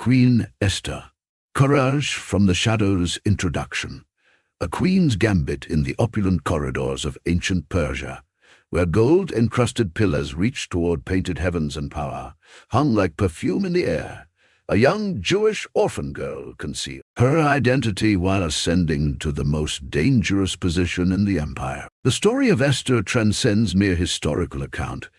Queen Esther. Courage from the Shadows Introduction. A queen's gambit in the opulent corridors of ancient Persia, where gold-encrusted pillars reached toward painted heavens and power, hung like perfume in the air. A young Jewish orphan girl concealed her identity while ascending to the most dangerous position in the empire. The story of Esther transcends mere historical account.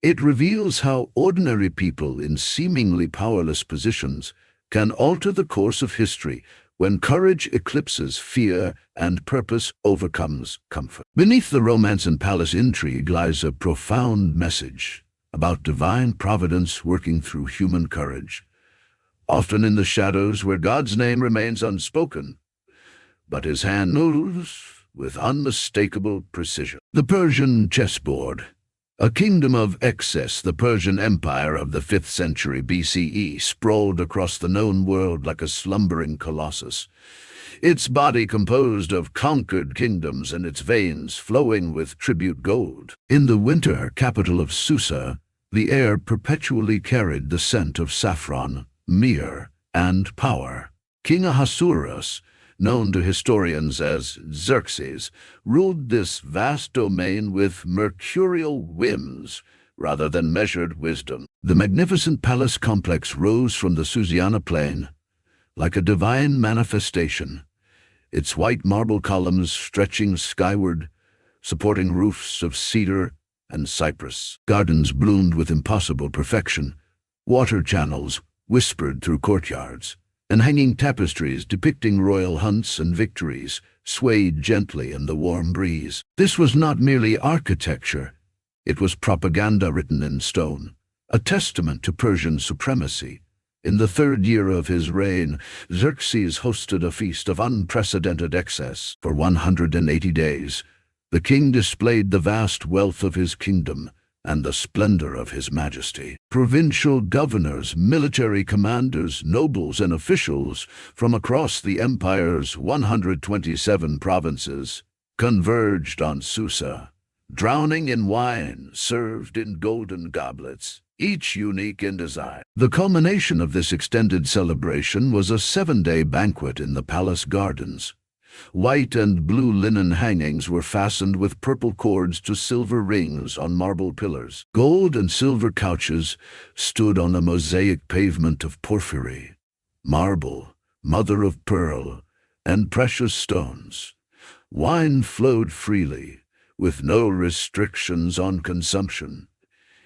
It reveals how ordinary people in seemingly powerless positions can alter the course of history when courage eclipses fear and purpose overcomes comfort. Beneath the romance and palace intrigue lies a profound message about divine providence working through human courage, often in the shadows where God's name remains unspoken, but his hand moves with unmistakable precision. The Persian chessboard. A kingdom of excess, the Persian Empire of the 5th century BCE sprawled across the known world like a slumbering colossus, its body composed of conquered kingdoms and its veins flowing with tribute gold. In the winter capital of Susa, the air perpetually carried the scent of saffron, myrrh, and power. King Ahasuerus, known to historians as Xerxes, ruled this vast domain with mercurial whims rather than measured wisdom. The magnificent palace complex rose from the Susiana plain like a divine manifestation, its white marble columns stretching skyward, supporting roofs of cedar and cypress. Gardens bloomed with impossible perfection, water channels whispered through courtyards, and hanging tapestries depicting royal hunts and victories swayed gently in the warm breeze. This was not merely architecture, it was propaganda written in stone, a testament to Persian supremacy. In the 3rd year of his reign, Xerxes hosted a feast of unprecedented excess. For 180 days, the king displayed the vast wealth of his kingdom and the splendor of his majesty. Provincial governors, military commanders, nobles, and officials from across the empire's 127 provinces converged on Susa, drowning in wine served in golden goblets, each unique in design. The culmination of this extended celebration was a 7-day banquet in the palace gardens. White and blue linen hangings were fastened with purple cords to silver rings on marble pillars. Gold and silver couches stood on a mosaic pavement of porphyry, marble, mother of pearl, and precious stones. Wine flowed freely, with no restrictions on consumption.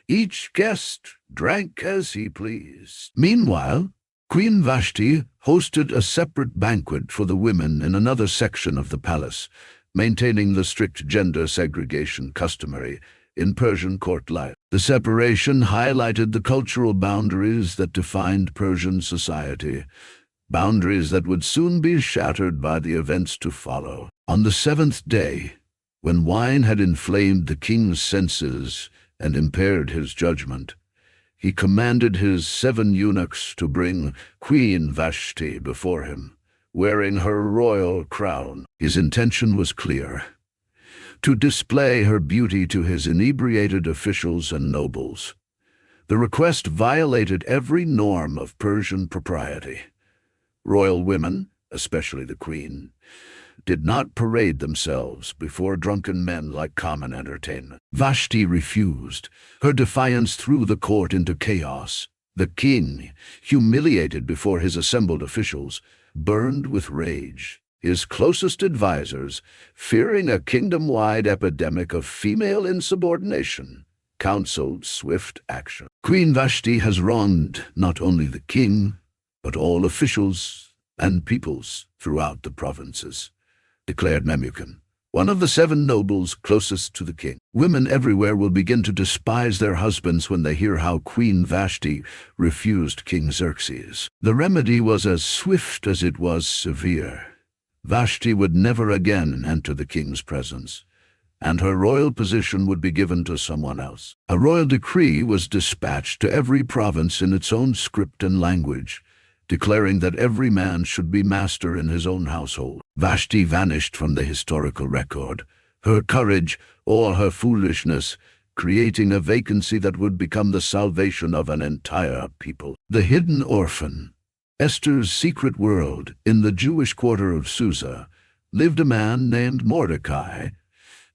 Each guest drank as he pleased. Meanwhile, Queen Vashti hosted a separate banquet for the women in another section of the palace, maintaining the strict gender segregation customary in Persian court life. The separation highlighted the cultural boundaries that defined Persian society, boundaries that would soon be shattered by the events to follow. On the 7th day, when wine had inflamed the king's senses and impaired his judgment, he commanded his 7 eunuchs to bring Queen Vashti before him, wearing her royal crown. His intention was clear: to display her beauty to his inebriated officials and nobles. The request violated every norm of Persian propriety. Royal women, especially the queen, did not parade themselves before drunken men like common entertainment. Vashti refused. Her defiance threw the court into chaos. The king, humiliated before his assembled officials, burned with rage. His closest advisers, fearing a kingdom-wide epidemic of female insubordination, counseled swift action. Queen Vashti has wronged not only the king, but all officials and peoples throughout the provinces, declared Memucan, one of the 7 nobles closest to the king. Women everywhere will begin to despise their husbands when they hear how Queen Vashti refused King Xerxes. The remedy was as swift as it was severe. Vashti would never again enter the king's presence, and her royal position would be given to someone else. A royal decree was dispatched to every province in its own script and language, declaring that every man should be master in his own household. Vashti vanished from the historical record, her courage or her foolishness creating a vacancy that would become the salvation of an entire people. The hidden orphan. Esther's secret world, in the Jewish quarter of Susa, lived a man named Mordecai,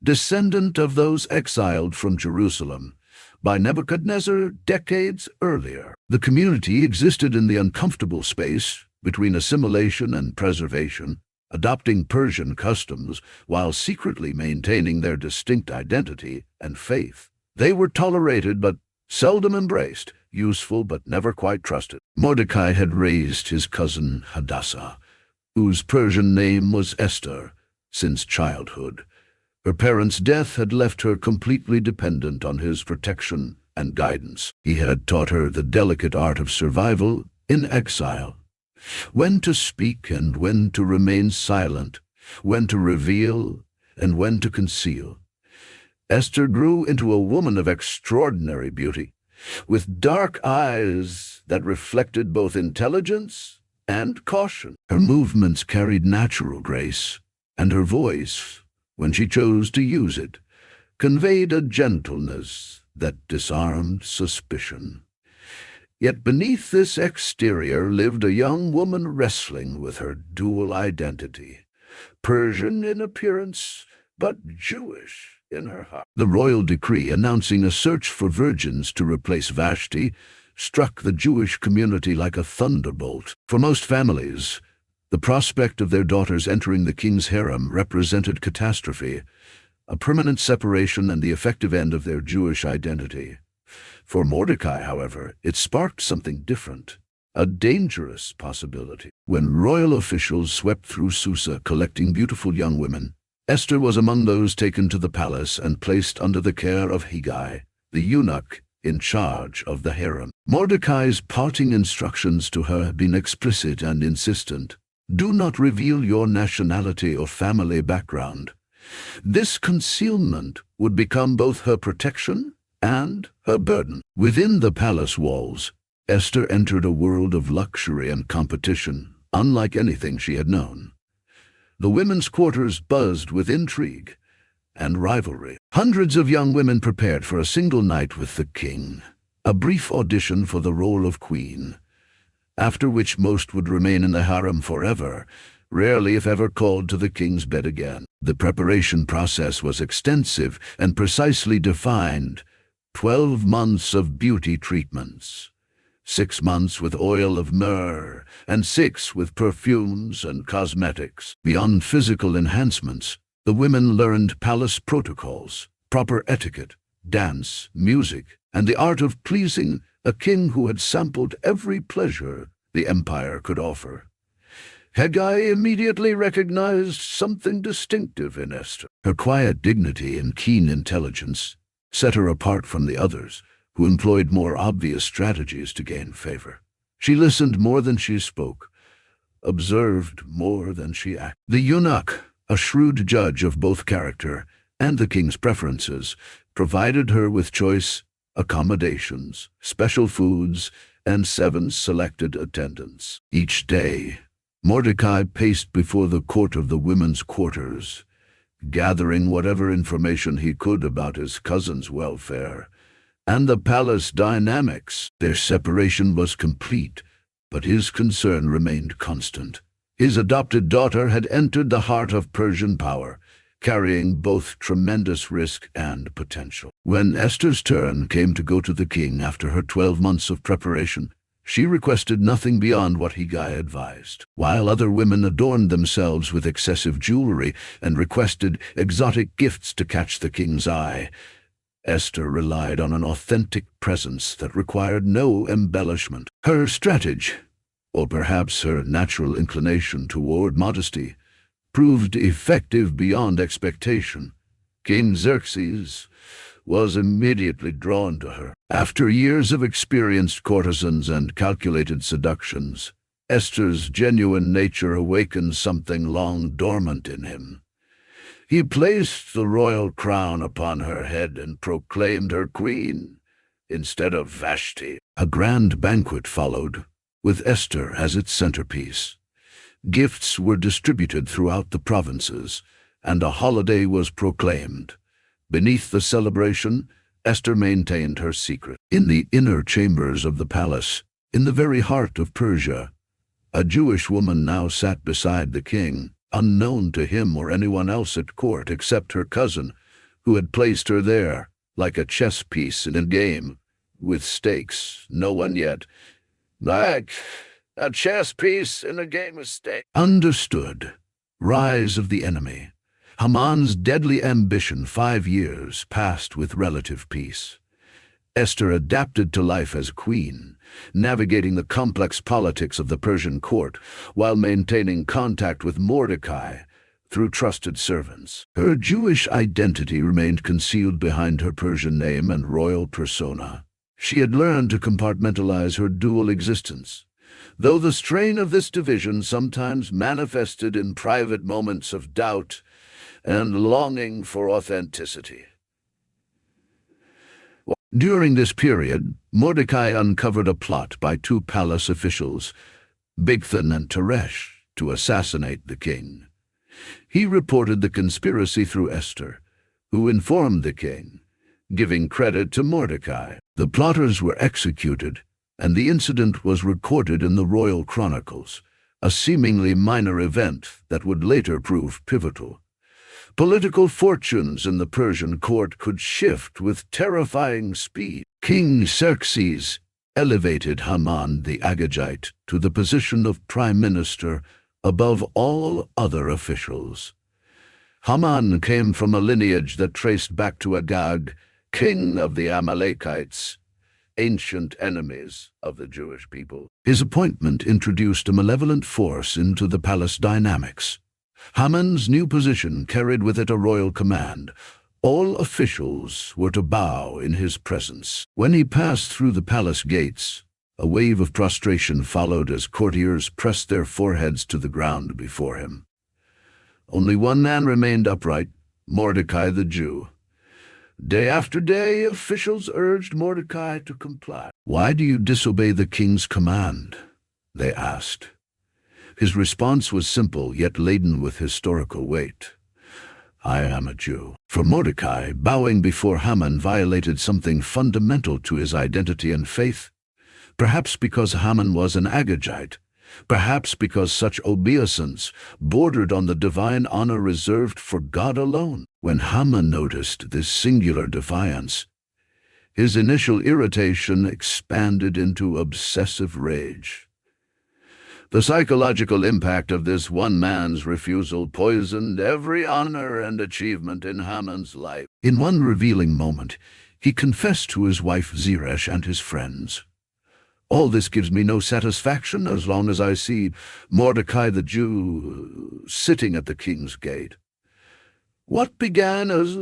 descendant of those exiled from Jerusalem by Nebuchadnezzar decades earlier. The community existed in the uncomfortable space between assimilation and preservation, adopting Persian customs while secretly maintaining their distinct identity and faith. They were tolerated but seldom embraced, useful but never quite trusted. Mordecai had raised his cousin Hadassah, whose Persian name was Esther, since childhood. Her parents' death had left her completely dependent on his protection and guidance. He had taught her the delicate art of survival in exile, when to speak and when to remain silent, when to reveal and when to conceal. Esther grew into a woman of extraordinary beauty, with dark eyes that reflected both intelligence and caution. Her movements carried natural grace, and her voice, when she chose to use it, conveyed a gentleness that disarmed suspicion. Yet beneath this exterior lived a young woman wrestling with her dual identity, Persian in appearance, but Jewish in her heart. The royal decree announcing a search for virgins to replace Vashti struck the Jewish community like a thunderbolt. For most families, the prospect of their daughters entering the king's harem represented catastrophe, a permanent separation and the effective end of their Jewish identity. For Mordecai, however, it sparked something different, a dangerous possibility. When royal officials swept through Susa collecting beautiful young women, Esther was among those taken to the palace and placed under the care of Hegai, the eunuch in charge of the harem. Mordecai's parting instructions to her had been explicit and insistent. Do not reveal your nationality or family background. This concealment would become both her protection and her burden. Within the palace walls, Esther entered a world of luxury and competition, unlike anything she had known. The women's quarters buzzed with intrigue and rivalry. Hundreds of young women prepared for a single night with the king, a brief audition for the role of queen, after which most would remain in the harem forever, rarely if ever called to the king's bed again. The preparation process was extensive and precisely defined: 12 months of beauty treatments, 6 months with oil of myrrh, and 6 with perfumes and cosmetics. Beyond physical enhancements, the women learned palace protocols, proper etiquette, dance, music, and the art of pleasing a king who had sampled every pleasure the empire could offer. Hegai immediately recognized something distinctive in Esther. Her quiet dignity and keen intelligence set her apart from the others, who employed more obvious strategies to gain favor. She listened more than she spoke, observed more than she acted. The eunuch, a shrewd judge of both character and the king's preferences, provided her with choice accommodations, special foods, and 7 selected attendants. Each day, Mordecai paced before the court of the women's quarters, gathering whatever information he could about his cousin's welfare and the palace dynamics. Their separation was complete, but his concern remained constant. His adopted daughter had entered the heart of Persian power, carrying both tremendous risk and potential. When Esther's turn came to go to the king after her 12 months of preparation, she requested nothing beyond what Hegai advised. While other women adorned themselves with excessive jewelry and requested exotic gifts to catch the king's eye, Esther relied on an authentic presence that required no embellishment. Her strategy, or perhaps her natural inclination toward modesty, proved effective beyond expectation. King Xerxes was immediately drawn to her. After years of experienced courtesans and calculated seductions, Esther's genuine nature awakened something long dormant in him. He placed the royal crown upon her head and proclaimed her queen instead of Vashti. A grand banquet followed, with Esther as its centerpiece. Gifts were distributed throughout the provinces, and a holiday was proclaimed. Beneath the celebration, Esther maintained her secret. In the inner chambers of the palace, in the very heart of Persia, A Jewish woman now sat beside the king, unknown to him or anyone else at court except her cousin, who had placed her there, like a chess piece in a game, with stakes. No one yet. Like a chess piece in a game of stakes. Understood. Rise of the enemy. Haman's deadly ambition. 5 years passed with relative peace. Esther adapted to life as queen, navigating the complex politics of the Persian court while maintaining contact with Mordecai through trusted servants. Her Jewish identity remained concealed behind her Persian name and royal persona. She had learned to compartmentalize her dual existence, though the strain of this division sometimes manifested in private moments of doubt and longing for authenticity. During this period, Mordecai uncovered a plot by 2 palace officials, Bigthan and Teresh, to assassinate the king. He reported the conspiracy through Esther, who informed the king, giving credit to Mordecai. The plotters were executed, and the incident was recorded in the royal chronicles, a seemingly minor event that would later prove pivotal. Political fortunes in the Persian court could shift with terrifying speed. King Xerxes elevated Haman the Agagite to the position of prime minister above all other officials. Haman came from a lineage that traced back to Agag, king of the Amalekites, ancient enemies of the Jewish people. His appointment introduced a malevolent force into the palace dynamics. Haman's new position carried with it a royal command. All officials were to bow in his presence. When he passed through the palace gates, a wave of prostration followed as courtiers pressed their foreheads to the ground before him. Only one man remained upright, Mordecai the Jew. Day after day, officials urged Mordecai to comply. "Why do you disobey the king's command?" they asked. His response was simple, yet laden with historical weight. "I am a Jew." For Mordecai, bowing before Haman violated something fundamental to his identity and faith. Perhaps because Haman was an Agagite, perhaps because such obeisance bordered on the divine honor reserved for God alone. When Haman noticed this singular defiance, his initial irritation expanded into obsessive rage. The psychological impact of this one man's refusal poisoned every honor and achievement in Haman's life. In one revealing moment, he confessed to his wife Zeresh and his friends, "All this gives me no satisfaction as long as I see Mordecai the Jew sitting at the king's gate." What began as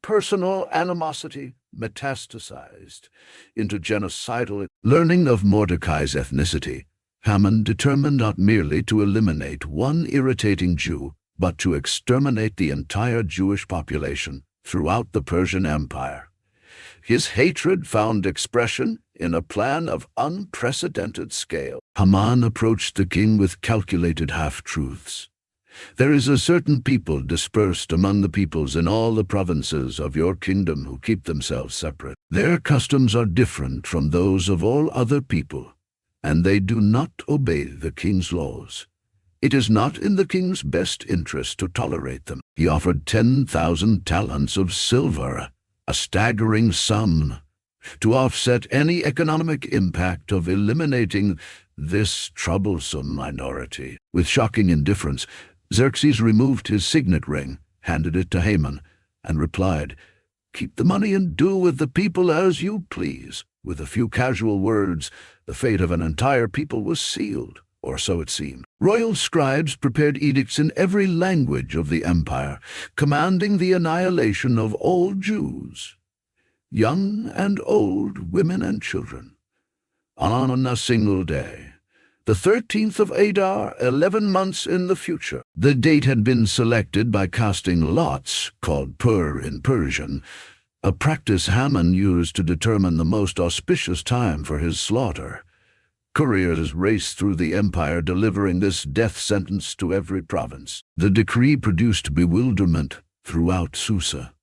personal animosity metastasized into genocidal. Learning of Mordecai's ethnicity, Haman determined not merely to eliminate one irritating Jew, but to exterminate the entire Jewish population throughout the Persian Empire. His hatred found expression in a plan of unprecedented scale. Haman approached the king with calculated half-truths. "There is a certain people dispersed among the peoples in all the provinces of your kingdom who keep themselves separate. Their customs are different from those of all other people, and they do not obey the king's laws. It is not in the king's best interest to tolerate them." He offered 10,000 talents of silver, a staggering sum, to offset any economic impact of eliminating this troublesome minority. With shocking indifference, Xerxes removed his signet ring, handed it to Haman, and replied, "Keep the money and do with the people as you please." With a few casual words, the fate of an entire people was sealed, or so it seemed. Royal scribes prepared edicts in every language of the empire, commanding the annihilation of all Jews, young and old, women and children, on a single day. The 13th of Adar, 11 months in the future. The date had been selected by casting lots, called pur in Persian, a practice Haman used to determine the most auspicious time for his slaughter. Couriers raced through the empire delivering this death sentence to every province. The decree produced bewilderment throughout Susa.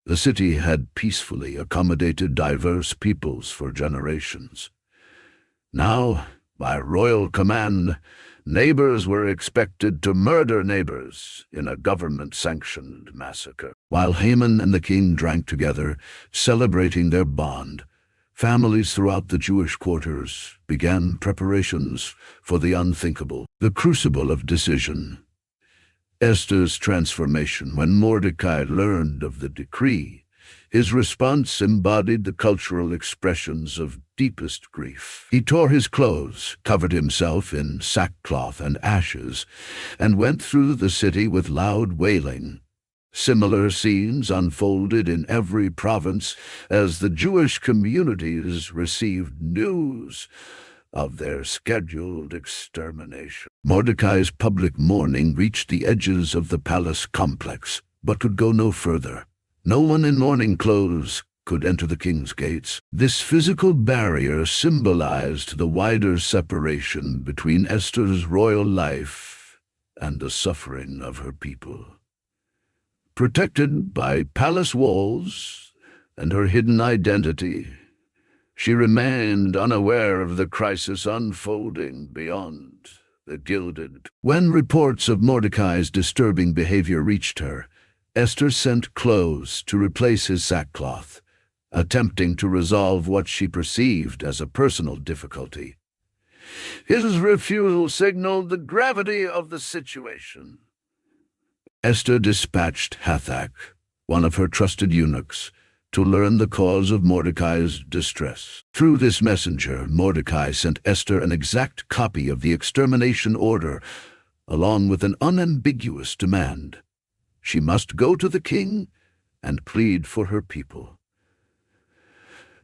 The city had peacefully accommodated diverse peoples for generations. Now, by royal command, neighbors were expected to murder neighbors in a government-sanctioned massacre. While Haman and the king drank together, celebrating their bond, families throughout the Jewish quarters began preparations for the unthinkable, the crucible of decision. Esther's transformation. When Mordecai learned of the decree, his response embodied the cultural expressions of deepest grief. He tore his clothes, covered himself in sackcloth and ashes, and went through the city with loud wailing. Similar scenes unfolded in every province as the Jewish communities received news of their scheduled extermination. Mordecai's public mourning reached the edges of the palace complex, but could go no further. No one in mourning clothes could enter the king's gates. This physical barrier symbolized the wider separation between Esther's royal life and the suffering of her people. Protected by palace walls and her hidden identity, she remained unaware of the crisis unfolding beyond the gilded. When reports of Mordecai's disturbing behavior reached her, Esther sent clothes to replace his sackcloth, attempting to resolve what she perceived as a personal difficulty. His refusal signaled the gravity of the situation. Esther dispatched Hathach, one of her trusted eunuchs, to learn the cause of Mordecai's distress. Through this messenger, Mordecai sent Esther an exact copy of the extermination order, along with an unambiguous demand. She must go to the king and plead for her people.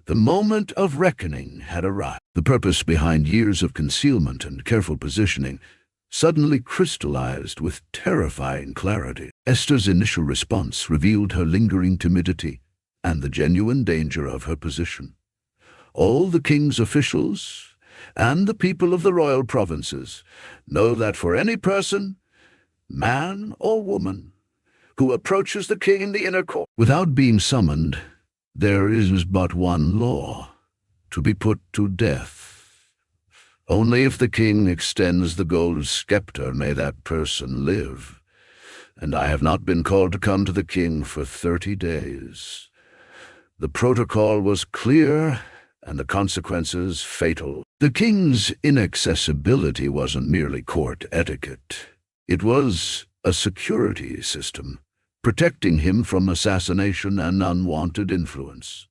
The moment of reckoning had arrived. The purpose behind years of concealment and careful positioning suddenly crystallized with terrifying clarity. Esther's initial response revealed her lingering timidity and the genuine danger of her position. All the king's officials and the people of the royal provinces know that for any person, man or woman, who approaches the king in the inner court without being summoned, there is but one law: to be put to death. Only if the king extends the gold scepter may that person live, and I have not been called to come to the king for 30 days. The protocol was clear, and the consequences fatal. The king's inaccessibility wasn't merely court etiquette. It was a security system, protecting him from assassination and unwanted influence.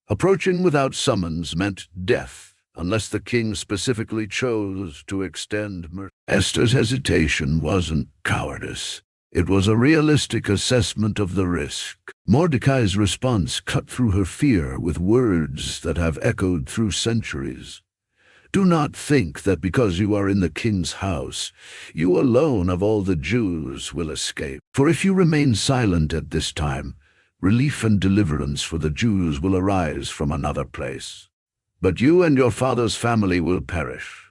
Approaching without summons meant death, unless the king specifically chose to extend mercy. Esther's hesitation wasn't cowardice. It was a realistic assessment of the risk. Mordecai's response cut through her fear with words that have echoed through centuries. Do not think that because you are in the king's house, you alone of all the Jews will escape. For if you remain silent at this time, relief and deliverance for the Jews will arise from another place. But you and your father's family will perish.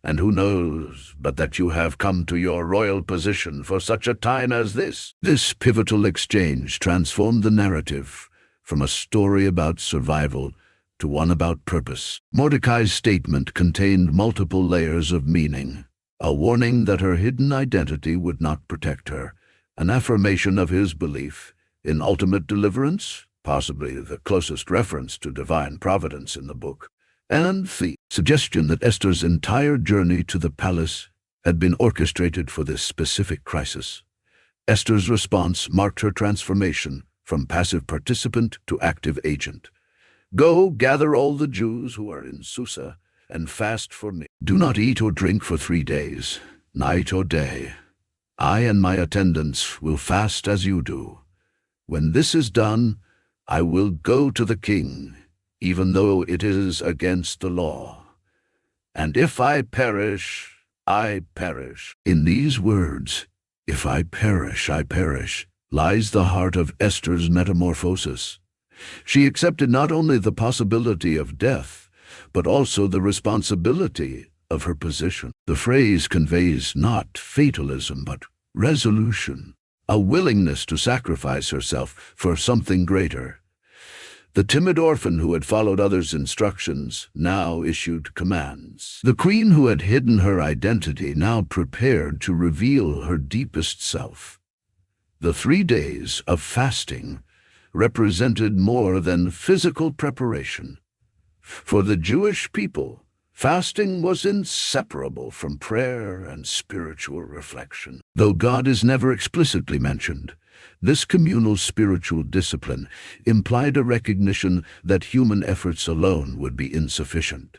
And who knows but that you have come to your royal position for such a time as this? This pivotal exchange transformed the narrative from a story about survival to one about purpose. Mordecai's statement contained multiple layers of meaning: a warning that her hidden identity would not protect her, an affirmation of his belief in ultimate deliverance, possibly the closest reference to divine providence in the book, and the suggestion that Esther's entire journey to the palace had been orchestrated for this specific crisis. Esther's response marked her transformation from passive participant to active agent. Go, gather all the Jews who are in Susa, and fast for me. Do not eat or drink for 3 days, night or day. I and my attendants will fast as you do. When this is done, I will go to the king, even though it is against the law. And if I perish, I perish. In these words, if I perish, lies the heart of Esther's metamorphosis. She accepted not only the possibility of death, but also the responsibility of her position. The phrase conveys not fatalism, but resolution, a willingness to sacrifice herself for something greater. The timid orphan who had followed others' instructions now issued commands. The queen who had hidden her identity now prepared to reveal her deepest self. The 3 days of fasting represented more than physical preparation. For the Jewish people, fasting was inseparable from prayer and spiritual reflection. Though God is never explicitly mentioned, this communal spiritual discipline implied a recognition that human efforts alone would be insufficient.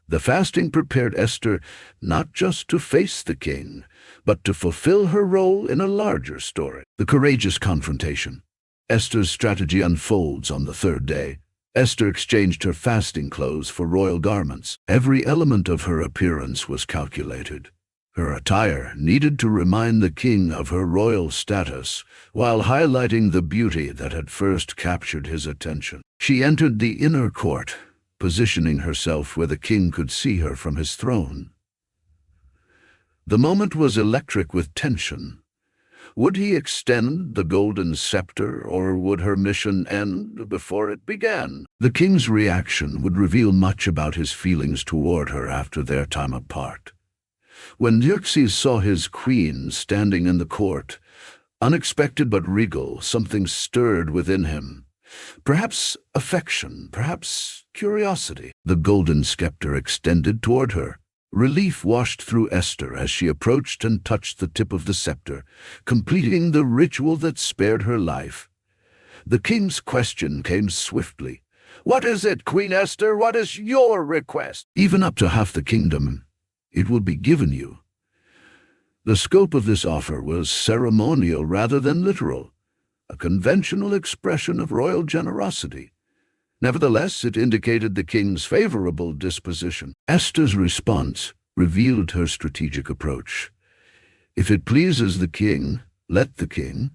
The fasting prepared Esther not just to face the king, but to fulfill her role in a larger story. The courageous confrontation. Esther's strategy unfolds on the 3rd day. Esther exchanged her fasting clothes for royal garments. Every element of her appearance was calculated. Her attire needed to remind the king of her royal status, while highlighting the beauty that had first captured his attention. She entered the inner court, positioning herself where the king could see her from his throne. The moment was electric with tension. Would he extend the golden scepter, or would her mission end before it began? The king's reaction would reveal much about his feelings toward her after their time apart. When Xerxes saw his queen standing in the court, unexpected but regal, something stirred within him. Perhaps affection, perhaps curiosity. The golden scepter extended toward her. Relief washed through Esther as she approached and touched the tip of the scepter, completing the ritual that spared her life. The king's question came swiftly. "What is it, Queen Esther? What is your request?" "Even up to half the kingdom, it will be given you." The scope of this offer was ceremonial rather than literal, a conventional expression of royal generosity. Nevertheless, it indicated the king's favorable disposition. Esther's response revealed her strategic approach. "If it pleases the king, let the king,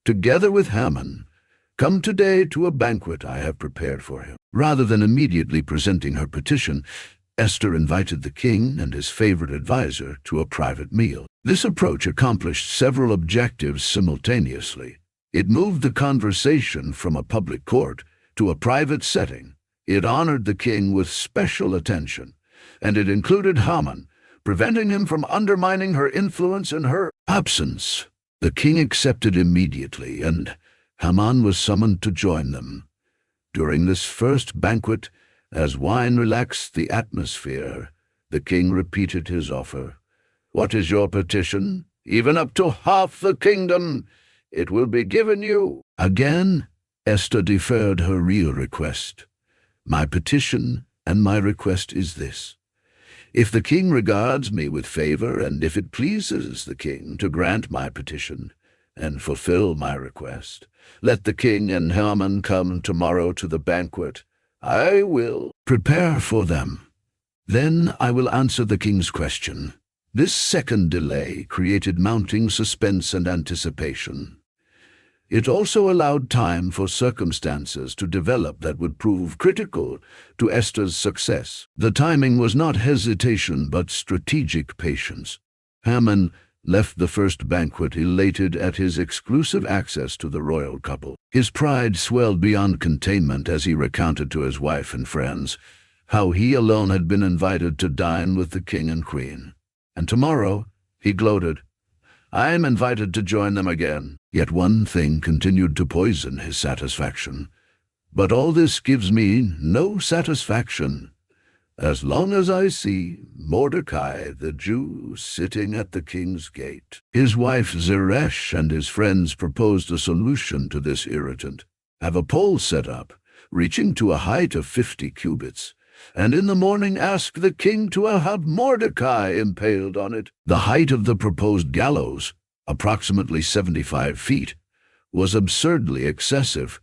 together with Haman, come today to a banquet I have prepared for him." Rather than immediately presenting her petition, Esther invited the king and his favorite advisor to a private meal. This approach accomplished several objectives simultaneously. It moved the conversation from a public court to a private setting. It honored the king with special attention, and it included Haman, preventing him from undermining her influence in her absence. The king accepted immediately, and Haman was summoned to join them. During this first banquet, as wine relaxed the atmosphere, the king repeated his offer. "What is your petition? Even up to half the kingdom, it will be given you." Again, Esther deferred her real request. "My petition and my request is this. If the king regards me with favor, and if it pleases the king to grant my petition and fulfill my request, let the king and Haman come tomorrow to the banquet. I will prepare for them. Then I will answer the king's question." This second delay created mounting suspense and anticipation. It also allowed time for circumstances to develop that would prove critical to Esther's success. The timing was not hesitation but strategic patience. Haman left the first banquet elated at his exclusive access to the royal couple. His pride swelled beyond containment as he recounted to his wife and friends how he alone had been invited to dine with the king and queen. And tomorrow, he gloated, "I am invited to join them again." Yet one thing continued to poison his satisfaction. "But all this gives me no satisfaction, as long as I see Mordecai the Jew sitting at the king's gate." His wife Zeresh and his friends proposed a solution to this irritant. Have a pole set up, reaching to a height of 50 cubits, and in the morning ask the king to have Mordecai impaled on it. The height of the proposed gallows, approximately 75 feet, was absurdly excessive,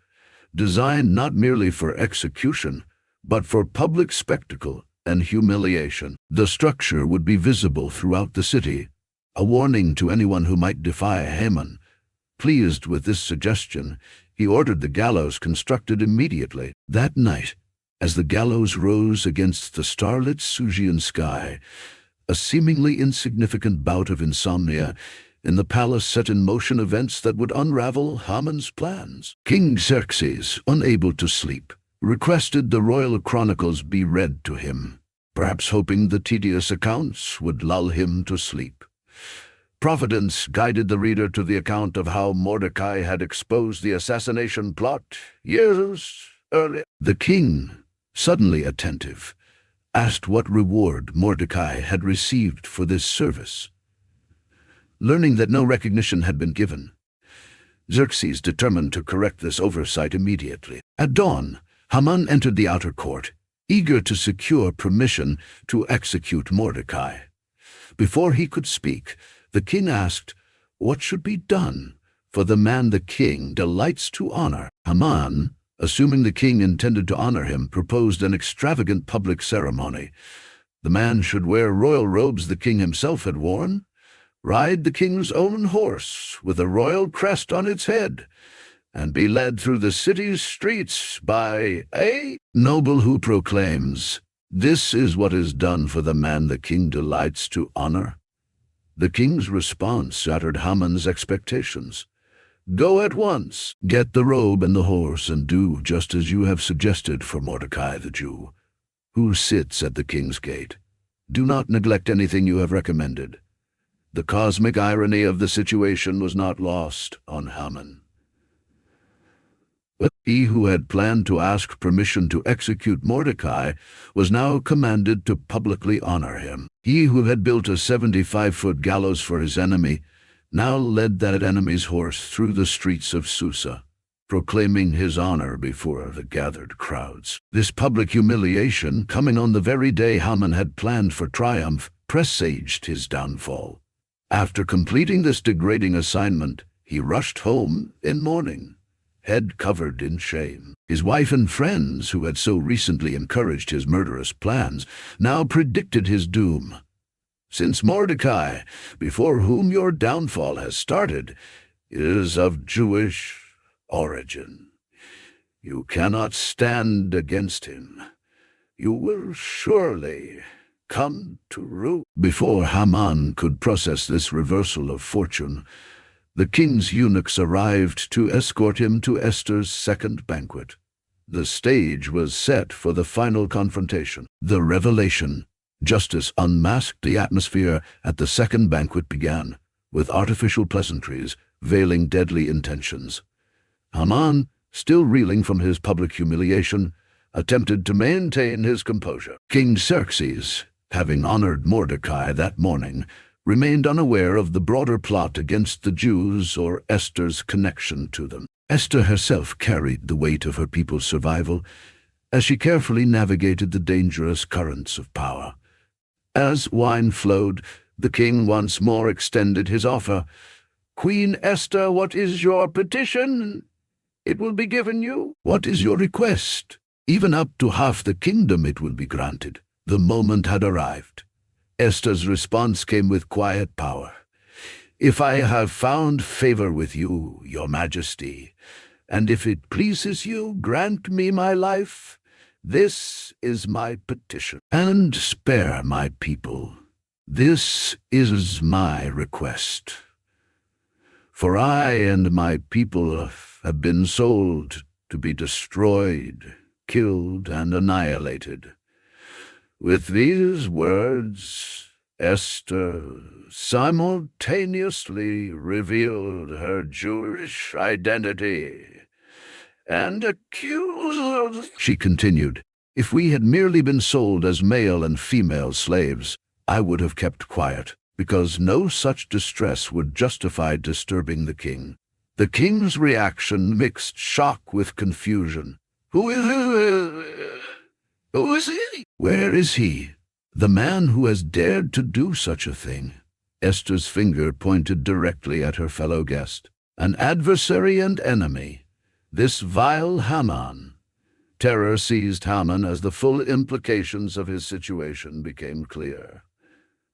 designed not merely for execution, but for public spectacle and humiliation. The structure would be visible throughout the city, a warning to anyone who might defy Haman. Pleased with this suggestion, he ordered the gallows constructed immediately. That night, as the gallows rose against the starlit Susian sky, a seemingly insignificant bout of insomnia In the palace set in motion events that would unravel Haman's plans. King Xerxes, unable to sleep, requested the royal chronicles be read to him, perhaps hoping the tedious accounts would lull him to sleep. Providence guided the reader to the account of how Mordecai had exposed the assassination plot years earlier. The king, suddenly attentive, asked what reward Mordecai had received for this service. Learning that no recognition had been given, Xerxes determined to correct this oversight immediately. At dawn, Haman entered the outer court, eager to secure permission to execute Mordecai. Before he could speak, the king asked what should be done for the man the king delights to honor. Haman, assuming the king intended to honor him, proposed an extravagant public ceremony. The man should wear royal robes the king himself had worn, ride the king's own horse with a royal crest on its head, and be led through the city's streets by a noble who proclaims, "This is what is done for the man the king delights to honor." The king's response shattered Haman's expectations. "Go at once, get the robe and the horse, and do just as you have suggested for Mordecai the Jew, who sits at the king's gate. Do not neglect anything you have recommended." The cosmic irony of the situation was not lost on Haman. But he who had planned to ask permission to execute Mordecai was now commanded to publicly honor him. He who had built a 75-foot gallows for his enemy now led that enemy's horse through the streets of Susa, proclaiming his honor before the gathered crowds. This public humiliation, coming on the very day Haman had planned for triumph, presaged his downfall. After completing this degrading assignment, he rushed home in mourning, head covered in shame. His wife and friends, who had so recently encouraged his murderous plans, now predicted his doom. "Since Mordecai, before whom your downfall has started, is of Jewish origin, you cannot stand against him. You will surely come to ruin." Before Haman could process this reversal of fortune, the king's eunuchs arrived to escort him to Esther's second banquet. The stage was set for the final confrontation. The revelation, justice unmasked the atmosphere at the second banquet began, with artificial pleasantries veiling deadly intentions. Haman, still reeling from his public humiliation, attempted to maintain his composure. King Xerxes, having honored Mordecai that morning, remained unaware of the broader plot against the Jews or Esther's connection to them. Esther herself carried the weight of her people's survival as she carefully navigated the dangerous currents of power. As wine flowed, the king once more extended his offer. "Queen Esther, what is your petition? It will be given you." "What is your request? Even up to half the kingdom it will be granted." The moment had arrived. Esther's response came with quiet power. "If I have found favor with you, your majesty, and if it pleases you, grant me my life. This is my petition. And spare my people. This is my request. For I and my people have been sold to be destroyed, killed, and annihilated." With these words, Esther simultaneously revealed her Jewish identity and accused. She continued, "If we had merely been sold as male and female slaves, I would have kept quiet, because no such distress would justify disturbing the king." The king's reaction mixed shock with confusion. Who is he? Where is he? The man who has dared to do such a thing. Esther's finger pointed directly at her fellow guest. An adversary and enemy. This vile Haman. Terror seized Haman as the full implications of his situation became clear.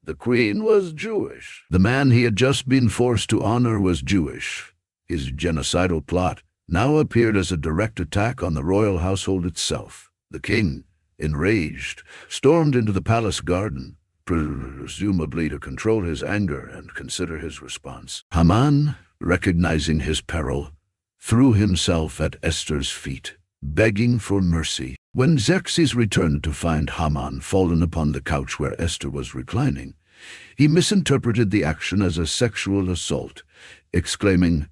The queen was Jewish. The man he had just been forced to honor was Jewish. His genocidal plot now appeared as a direct attack on the royal household itself. The king, enraged, stormed into the palace garden, presumably to control his anger and consider his response. Haman, recognizing his peril, threw himself at Esther's feet, begging for mercy. When Xerxes returned to find Haman fallen upon the couch where Esther was reclining, he misinterpreted the action as a sexual assault, exclaiming,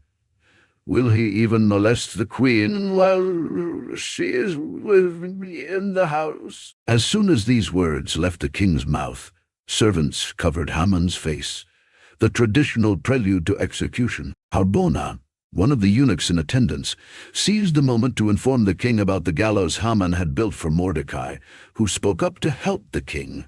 "Will he even molest the queen while she is with me in the house?" As soon as these words left the king's mouth, servants covered Haman's face, the traditional prelude to execution. Harbona, one of the eunuchs in attendance, seized the moment to inform the king about the gallows Haman had built for Mordecai, who spoke up to help the king.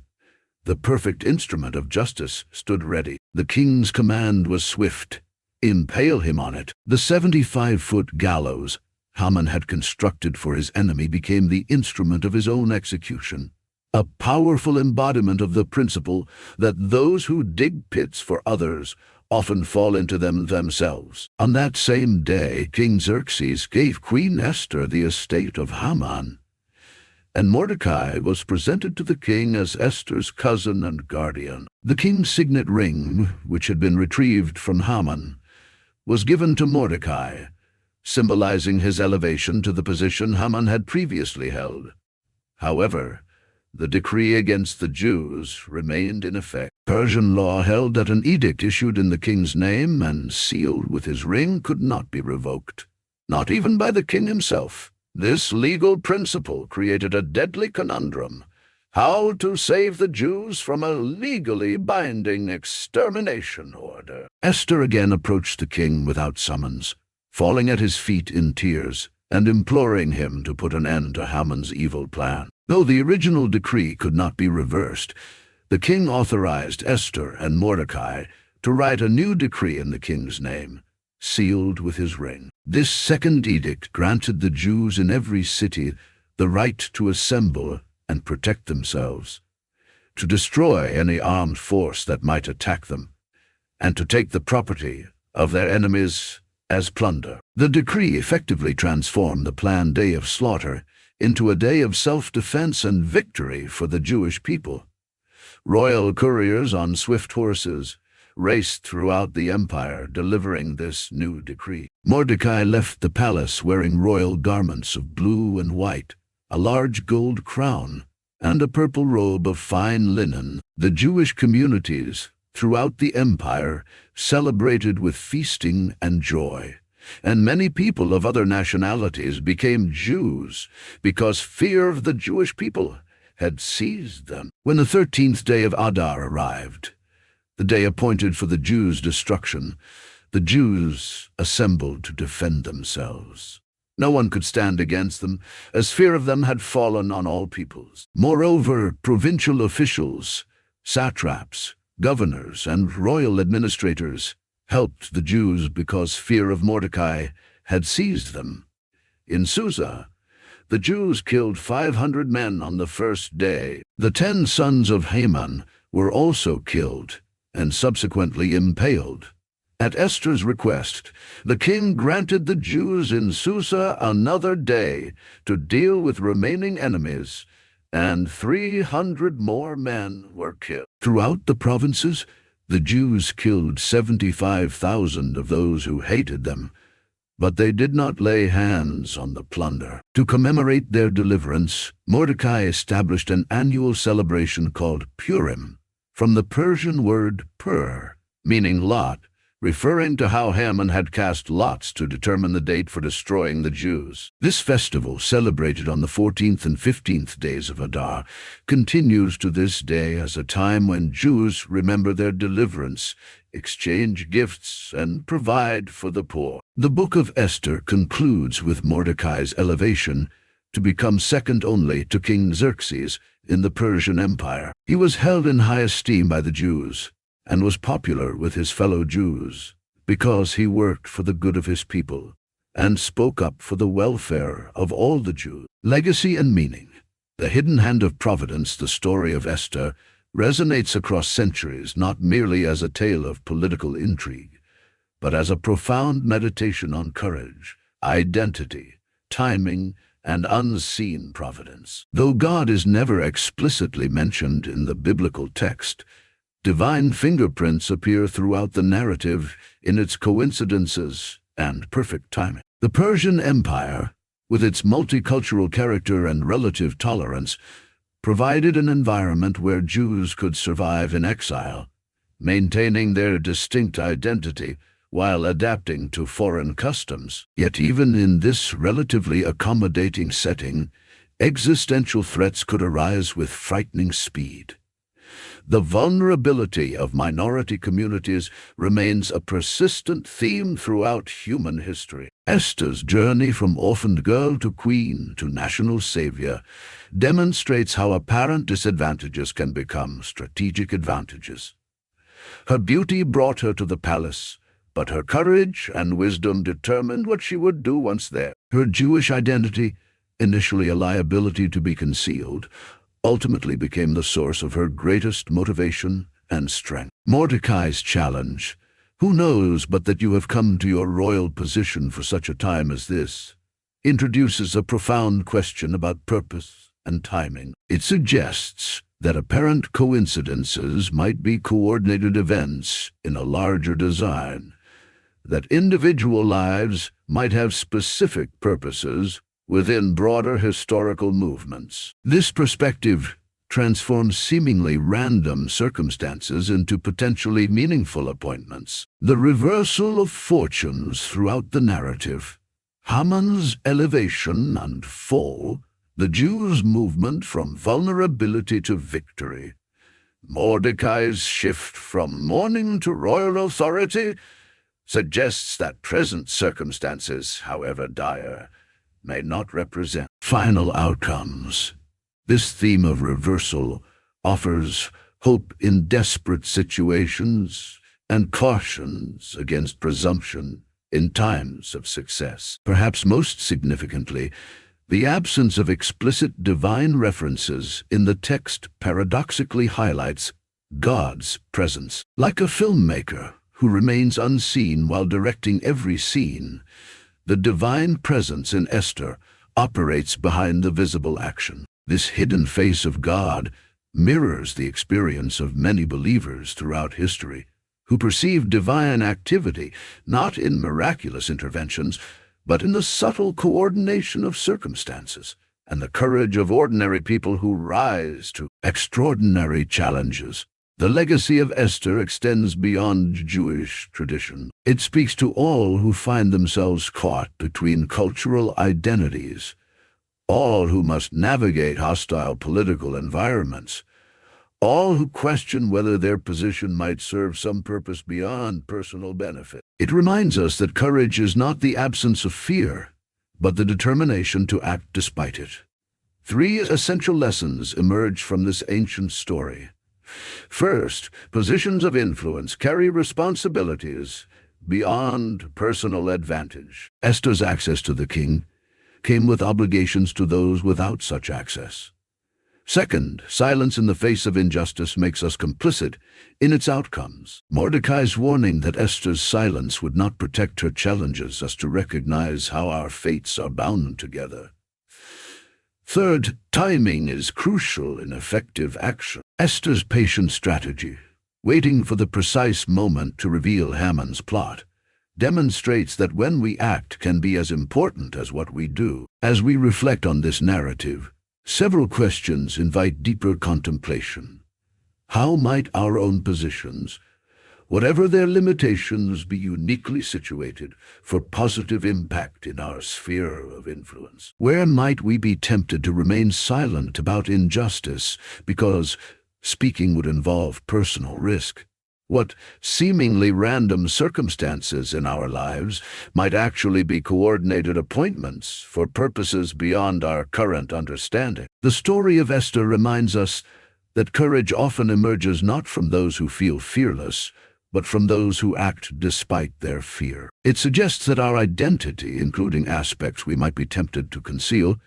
The perfect instrument of justice stood ready. The king's command was swift: impale him on it. The 75-foot gallows Haman had constructed for his enemy became the instrument of his own execution, a powerful embodiment of the principle that those who dig pits for others often fall into them themselves. On that same day, King Xerxes gave Queen Esther the estate of Haman, and Mordecai was presented to the king as Esther's cousin and guardian. The king's signet ring, which had been retrieved from Haman, was given to Mordecai, symbolizing his elevation to the position Haman had previously held. However, the decree against the Jews remained in effect. Persian law held that an edict issued in the king's name and sealed with his ring could not be revoked, not even by the king himself. This legal principle created a deadly conundrum: how to save the Jews from a legally binding extermination order. Esther again approached the king without summons, falling at his feet in tears and imploring him to put an end to Haman's evil plan. Though the original decree could not be reversed, the king authorized Esther and Mordecai to write a new decree in the king's name, sealed with his ring. This second edict granted the Jews in every city the right to assemble and protect themselves, to destroy any armed force that might attack them, and to take the property of their enemies as plunder. The decree effectively transformed the planned day of slaughter into a day of self-defense and victory for the Jewish people. Royal couriers on swift horses raced throughout the empire delivering this new decree. Mordecai left the palace wearing royal garments of blue and white, a large gold crown, and a purple robe of fine linen. The Jewish communities throughout the empire celebrated with feasting and joy, and many people of other nationalities became Jews because fear of the Jewish people had seized them. When the 13th day of Adar arrived, the day appointed for the Jews' destruction, the Jews assembled to defend themselves. No one could stand against them, as fear of them had fallen on all peoples. Moreover, provincial officials, satraps, governors, and royal administrators helped the Jews because fear of Mordecai had seized them. In Susa, the Jews killed 500 men on the first day. The 10 sons of Haman were also killed and subsequently impaled. At Esther's request, the king granted the Jews in Susa another day to deal with remaining enemies, and 300 more men were killed. Throughout the provinces, the Jews killed 75,000 of those who hated them, but they did not lay hands on the plunder. To commemorate their deliverance, Mordecai established an annual celebration called Purim, from the Persian word pur, meaning lot, referring to how Haman had cast lots to determine the date for destroying the Jews. This festival, celebrated on the 14th and 15th days of Adar, continues to this day as a time when Jews remember their deliverance, exchange gifts, and provide for the poor. The book of Esther concludes with Mordecai's elevation to become second only to King Xerxes in the Persian Empire. He was held in high esteem by the Jews, and was popular with his fellow Jews because he worked for the good of his people and spoke up for the welfare of all the Jews. Legacy and meaning. The hidden hand of providence, the story of Esther, resonates across centuries not merely as a tale of political intrigue, but as a profound meditation on courage, identity, timing, and unseen providence. Though God is never explicitly mentioned in the biblical text, divine fingerprints appear throughout the narrative in its coincidences and perfect timing. The Persian Empire, with its multicultural character and relative tolerance, provided an environment where Jews could survive in exile, maintaining their distinct identity while adapting to foreign customs. Yet even in this relatively accommodating setting, existential threats could arise with frightening speed. The vulnerability of minority communities remains a persistent theme throughout human history. Esther's journey from orphaned girl to queen to national savior demonstrates how apparent disadvantages can become strategic advantages. Her beauty brought her to the palace, but her courage and wisdom determined what she would do once there. Her Jewish identity, initially a liability to be concealed, ultimately became the source of her greatest motivation and strength. Mordecai's challenge, "Who knows but that you have come to your royal position for such a time as this?" introduces a profound question about purpose and timing. It suggests that apparent coincidences might be coordinated events in a larger design, that individual lives might have specific purposes within broader historical movements. This perspective transforms seemingly random circumstances into potentially meaningful appointments. The reversal of fortunes throughout the narrative, Haman's elevation and fall, the Jews' movement from vulnerability to victory, Mordecai's shift from mourning to royal authority, suggests that present circumstances, however dire, may not represent final outcomes. This theme of reversal offers hope in desperate situations and cautions against presumption in times of success. Perhaps most significantly, the absence of explicit divine references in the text paradoxically highlights God's presence. Like a filmmaker who remains unseen while directing every scene, the divine presence in Esther operates behind the visible action. This hidden face of God mirrors the experience of many believers throughout history, who perceive divine activity not in miraculous interventions, but in the subtle coordination of circumstances and the courage of ordinary people who rise to extraordinary challenges. The legacy of Esther extends beyond Jewish tradition. It speaks to all who find themselves caught between cultural identities, all who must navigate hostile political environments, all who question whether their position might serve some purpose beyond personal benefit. It reminds us that courage is not the absence of fear, but the determination to act despite it. 3 essential lessons emerge from this ancient story. First, positions of influence carry responsibilities beyond personal advantage. Esther's access to the king came with obligations to those without such access. Second, silence in the face of injustice makes us complicit in its outcomes. Mordecai's warning that Esther's silence would not protect her challenges us to recognize how our fates are bound together. Third, timing is crucial in effective action. Esther's patient strategy, waiting for the precise moment to reveal Haman's plot, demonstrates that when we act can be as important as what we do. As we reflect on this narrative, several questions invite deeper contemplation. How might our own positions, whatever their limitations, be uniquely situated for positive impact in our sphere of influence? Where might we be tempted to remain silent about injustice because speaking would involve personal risk? What seemingly random circumstances in our lives might actually be coordinated appointments for purposes beyond our current understanding? The story of Esther reminds us that courage often emerges not from those who feel fearless, but from those who act despite their fear. It suggests that our identity, including aspects we might be tempted to conceal,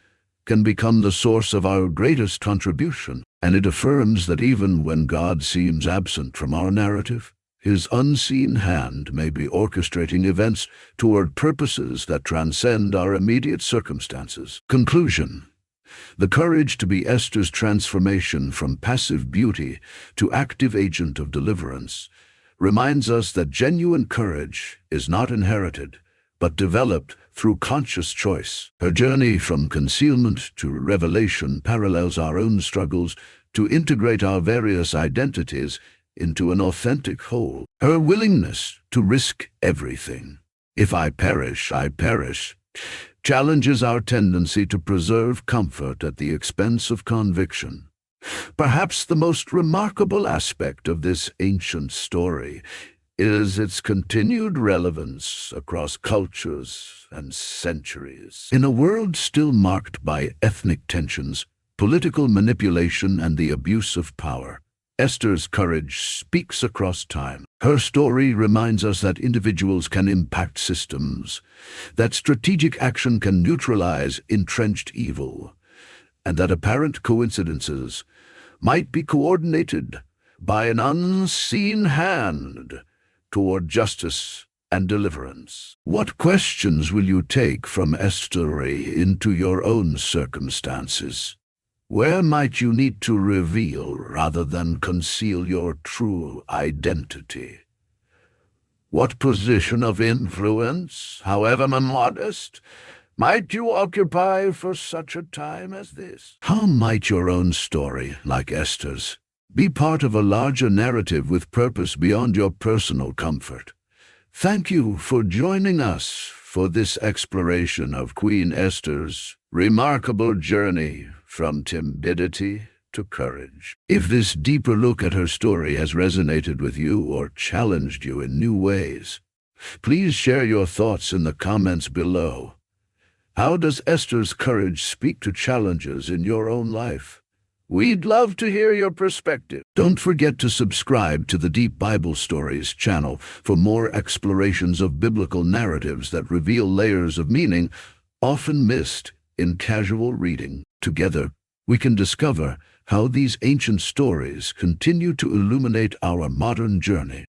can become the source of our greatest contribution, and it affirms that even when God seems absent from our narrative, His unseen hand may be orchestrating events toward purposes that transcend our immediate circumstances. Conclusion. The courage to be Esther's transformation from passive beauty to active agent of deliverance reminds us that genuine courage is not inherited, but developed through conscious choice. Her journey from concealment to revelation parallels our own struggles to integrate our various identities into an authentic whole. Her willingness to risk everything, if I perish, challenges our tendency to preserve comfort at the expense of conviction. Perhaps the most remarkable aspect of this ancient story is its continued relevance across cultures and centuries. In a world still marked by ethnic tensions, political manipulation, and the abuse of power, Esther's courage speaks across time. Her story reminds us that individuals can impact systems, that strategic action can neutralize entrenched evil, and that apparent coincidences might be coordinated by an unseen hand toward justice and deliverance. What questions will you take from Esther into your own circumstances? Where might you need to reveal rather than conceal your true identity? What position of influence, however modest, might you occupy for such a time as this? How might your own story, like Esther's, be part of a larger narrative with purpose beyond your personal comfort? Thank you for joining us for this exploration of Queen Esther's remarkable journey from timidity to courage. If this deeper look at her story has resonated with you or challenged you in new ways, please share your thoughts in the comments below. How does Esther's courage speak to challenges in your own life? We'd love to hear your perspective. Don't forget to subscribe to the Deep Bible Stories channel for more explorations of biblical narratives that reveal layers of meaning often missed in casual reading. Together, we can discover how these ancient stories continue to illuminate our modern journey.